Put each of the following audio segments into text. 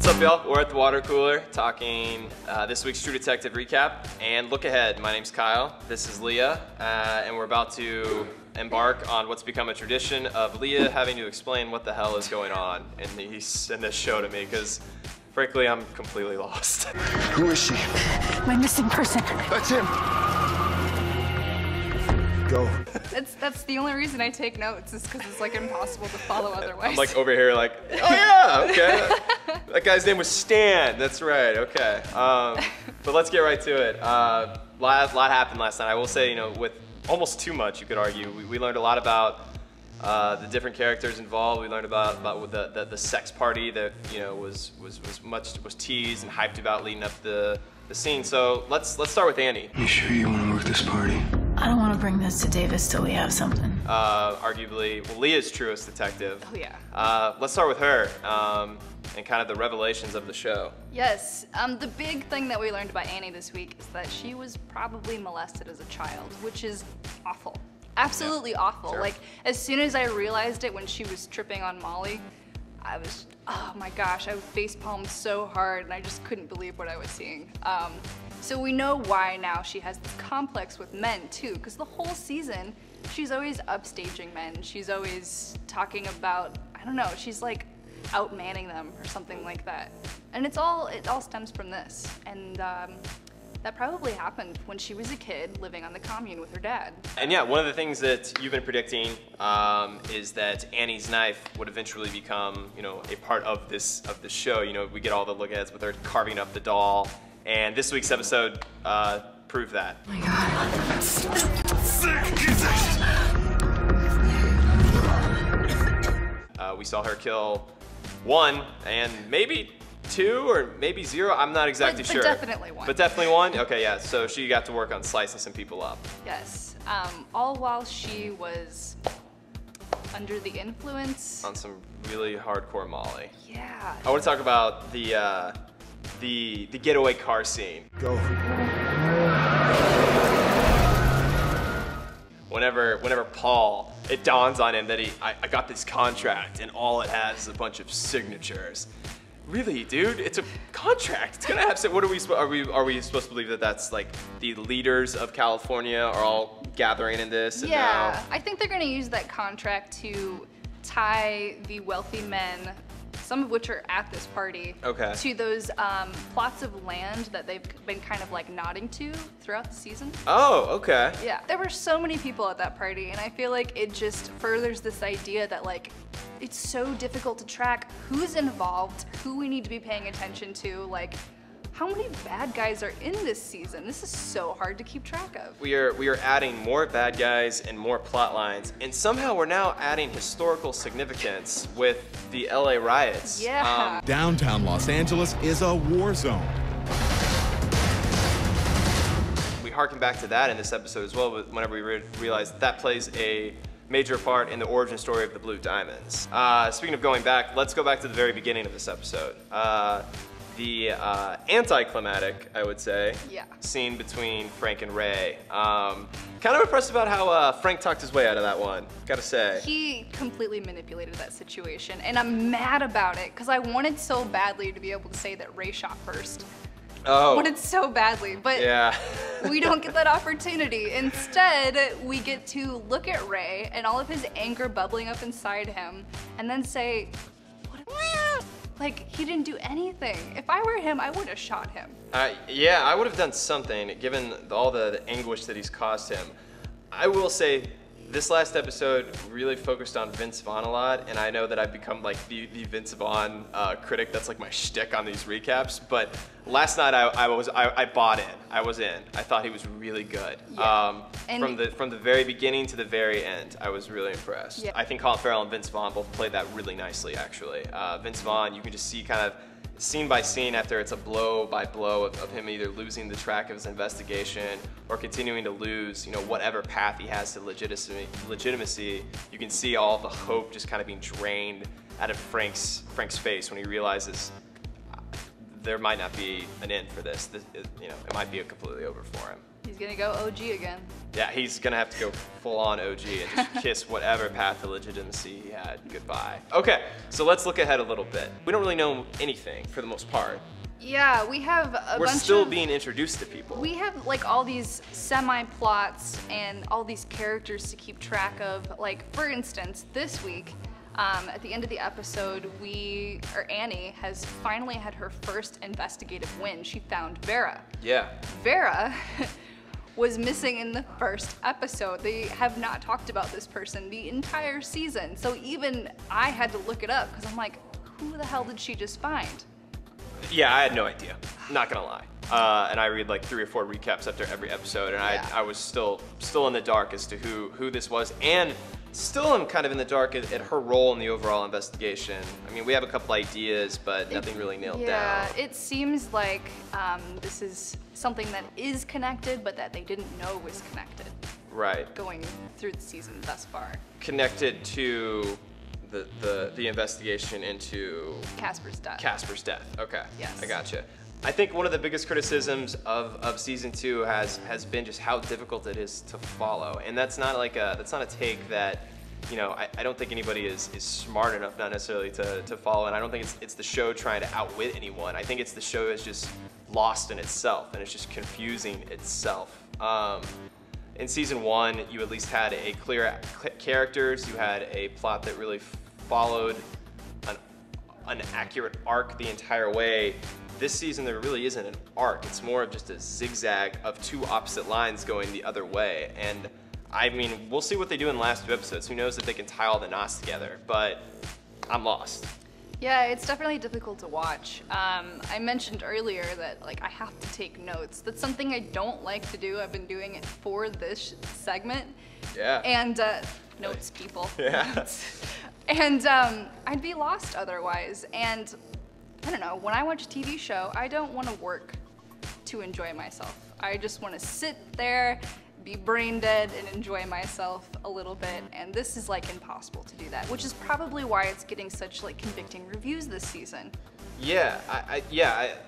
What's up, y'all? We're at the water cooler talking this week's True Detective recap and look ahead. My name's Kyle. This is Leah, and we're about to embark on what's become a tradition of Leah having to explain what the hell is going on in this show to me, because frankly, I'm completely lost. Who is she? My missing person. That's him. Go. That's the only reason I take notes, is because it's like impossible to follow otherwise. I'm like over here like, oh yeah, okay. That guy's name was Stan, that's right, okay. But let's get right to it. Lot happened last night. I will say, with almost too much, you could argue. We learned a lot about the different characters involved. We learned about the sex party that was teased and hyped about leading up the scene. So let's start with Annie. You sure you want to work this party? I don't want to bring this to Davis till we have something. Arguably, Leah's Truest Detective. Oh yeah. Let's start with her and kind of the revelations of the show. Yes. The big thing that we learned about Annie this week is that she was probably molested as a child, which is awful. Absolutely awful. Sure. Like, as soon as I realized it when she was tripping on Molly, I was, oh my gosh, I facepalmed so hard and I just couldn't believe what I was seeing. So we know why now she has this complex with men too, because the whole season, she's always upstaging men. She's always talking about, I don't know, she's like outmanning them or something like that. And it all stems from this. And that probably happened when she was a kid living on the commune with her dad. And yeah, one of the things that you've been predicting is that Annie's knife would eventually become, a part of the show. We get all the look-aheads with her carving up the doll, and this week's episode proved that. Oh my God. We saw her kill one and maybe two or maybe zero. I'm not exactly sure. But definitely one. But definitely one? Okay, yeah. So she got to work on slicing some people up. Yes. All while she was under the influence. On some really hardcore Molly. Yeah. I want to talk about the getaway car scene. Go. Whenever Paul, it dawns on him that I got this contract and all it has is a bunch of signatures. Really, dude? It's a contract. It's gonna have. What are we supposed to believe that that's like the leaders of California are all gathering in this? And Yeah, now... I think they're gonna use that contract to tie the wealthy men, some of which are at this party, Okay. to those plots of land that they've been kind of like nodding to throughout the season. Oh, okay. Yeah, there were so many people at that party, and I feel like it just furthers this idea that like it's so difficult to track who's involved, who we need to be paying attention to, like how many bad guys are in this season. This is so hard to keep track of. We are adding more bad guys and more plot lines, and somehow we're now adding historical significance with the LA riots. Yeah. Downtown Los Angeles is a war zone. We harken back to that in this episode as well, but whenever we realize that plays a major part in the origin story of the Blue Diamonds. Speaking of going back, let's go back to the very beginning of this episode. The anticlimactic, I would say, scene between Frank and Ray. Kind of impressed about how Frank talked his way out of that one, gotta say. He completely manipulated that situation, and I'm mad about it, because I wanted so badly to be able to say that Ray shot first. Oh. Wanted so badly, but yeah. we don't get that opportunity. Instead, we get to look at Ray and all of his anger bubbling up inside him, and then say, like, he didn't do anything. If I were him, I would have shot him. Yeah, I would have done something, given all the anguish that he's caused him. I will say, this last episode really focused on Vince Vaughn a lot, and I know that I've become like the Vince Vaughn critic. That's like my shtick on these recaps. But last night I bought in. I was in. I thought he was really good. Yeah. From the very beginning to the very end, I was really impressed. Yeah. I think Colin Farrell and Vince Vaughn both played that really nicely, actually. Vince Vaughn, you can just see kind of scene by scene after it's a blow by blow of him either losing the track of his investigation or continuing to lose, whatever path he has to legitimacy. You can see all the hope just kind of being drained out of Frank's face when he realizes there might not be an end for this. It might be completely over for him. He's gonna go OG again. Yeah, he's gonna have to go full on OG and just kiss whatever path to legitimacy he had goodbye. Okay, so let's look ahead a little bit. We don't really know anything for the most part. Yeah, we have We're still being introduced to people. We have like all these semi-plots and all these characters to keep track of. Like, for instance, this week, at the end of the episode, Annie has finally had her first investigative win. She found Vera. Yeah. Vera was missing in the first episode. They have not talked about this person the entire season. So even I had to look it up because I'm like, who the hell did she just find? Yeah, I had no idea. Not gonna lie. And I read like 3 or 4 recaps after every episode, and I was still in the dark as to who this was, and still am kind of in the dark at her role in the overall investigation. I mean, we have a couple ideas, but nothing really nailed down. Yeah, it seems like this is something that is connected, but that they didn't know was connected. Right. Going through the season thus far. Connected to the investigation into Casper's death. Casper's death. Okay. Yes. I gotcha. I think one of the biggest criticisms of season 2 has been just how difficult it is to follow, and that's not a take that, you know, I don't think anybody is smart enough, not necessarily to follow, and I don't think it's the show trying to outwit anyone. I think it's the show is just lost in itself, and it's just confusing itself. In season 1, you at least had a clear characters, you had a plot that really followed an accurate arc the entire way. This season there really isn't an arc, it's more of just a zigzag of 2 opposite lines going the other way, and I mean, we'll see what they do in the last 2 episodes. Who knows if they can tie all the knots together, but I'm lost. Yeah, it's definitely difficult to watch. I mentioned earlier that like I have to take notes. That's something I don't like to do. I've been doing it for this segment. Yeah. And notes, people. Yeah. Notes. And I'd be lost otherwise. And I don't know, when I watch a TV show, I don't want to work to enjoy myself. I just want to sit there, be brain dead, and enjoy myself a little bit. And this is like impossible to do that, which is probably why it's getting such like convicting reviews this season. Yeah,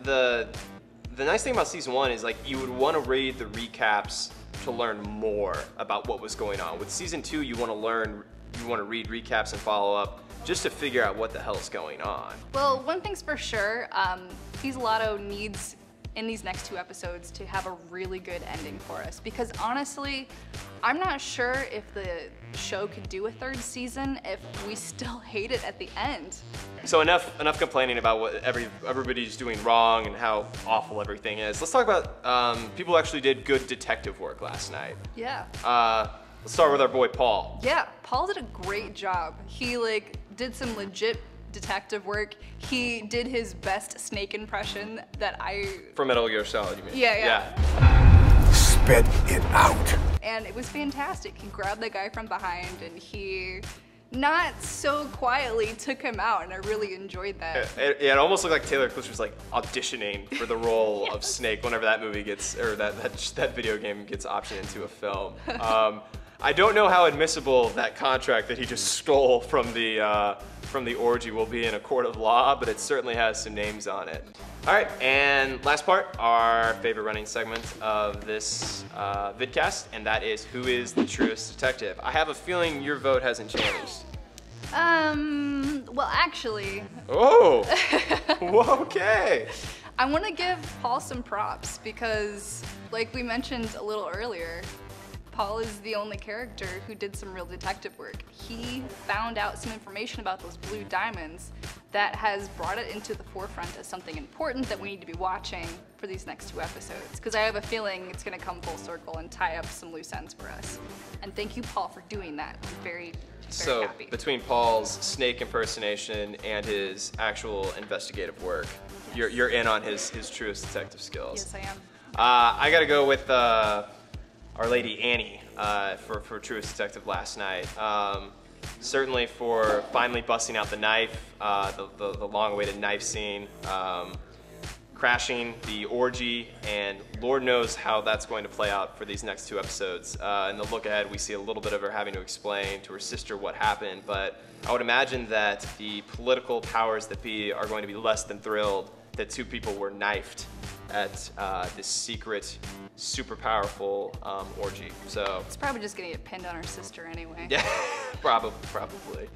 the nice thing about season 1 is like you would want to read the recaps to learn more about what was going on. With season 2, you want to read recaps and follow up just to figure out what the hell's going on. Well, one thing's for sure, Pizzolatto needs in these next 2 episodes to have a really good ending for us, because honestly, I'm not sure if the show could do a 3rd season if we still hate it at the end. So enough complaining about what everybody's doing wrong and how awful everything is. Let's talk about people who actually did good detective work last night. Yeah. Let's start with our boy Paul. Yeah, Paul did a great job. He like did some legit detective work. He did his best Snake impression that From Metal Gear Solid, you mean? Yeah. Spit it out. And it was fantastic. He grabbed the guy from behind and he not so quietly took him out, and I really enjoyed that. It almost looked like Taylor Cliff was like auditioning for the role of Snake whenever that movie gets, or that video game gets optioned into a film. I don't know how admissible that contract that he just stole from the orgy will be in a court of law, but it certainly has some names on it. All right, and last part, our favorite running segment of this vidcast, and that is Who is the Truest Detective? I have a feeling your vote hasn't changed. Well, actually. Oh, okay. I want to give Paul some props because, like we mentioned a little earlier, Paul is the only character who did some real detective work. He found out some information about those blue diamonds that has brought it into the forefront as something important that we need to be watching for these next 2 episodes. Because I have a feeling it's going to come full circle and tie up some loose ends for us. And thank you, Paul, for doing that. I'm very happy. Between Paul's Snake impersonation and his actual investigative work, yes. you're in on his Truest Detective skills. Yes, I am. I got to go with Our Lady Annie for Truest Detective last night. Certainly for finally busting out the knife, the long-awaited knife scene, crashing the orgy, and Lord knows how that's going to play out for these next 2 episodes. In the look ahead, we see a little bit of her having to explain to her sister what happened, but I would imagine that the political powers that be are going to be less than thrilled that 2 people were knifed at this secret, super powerful orgy. So It's probably just gonna get pinned on her sister anyway. yeah, probably.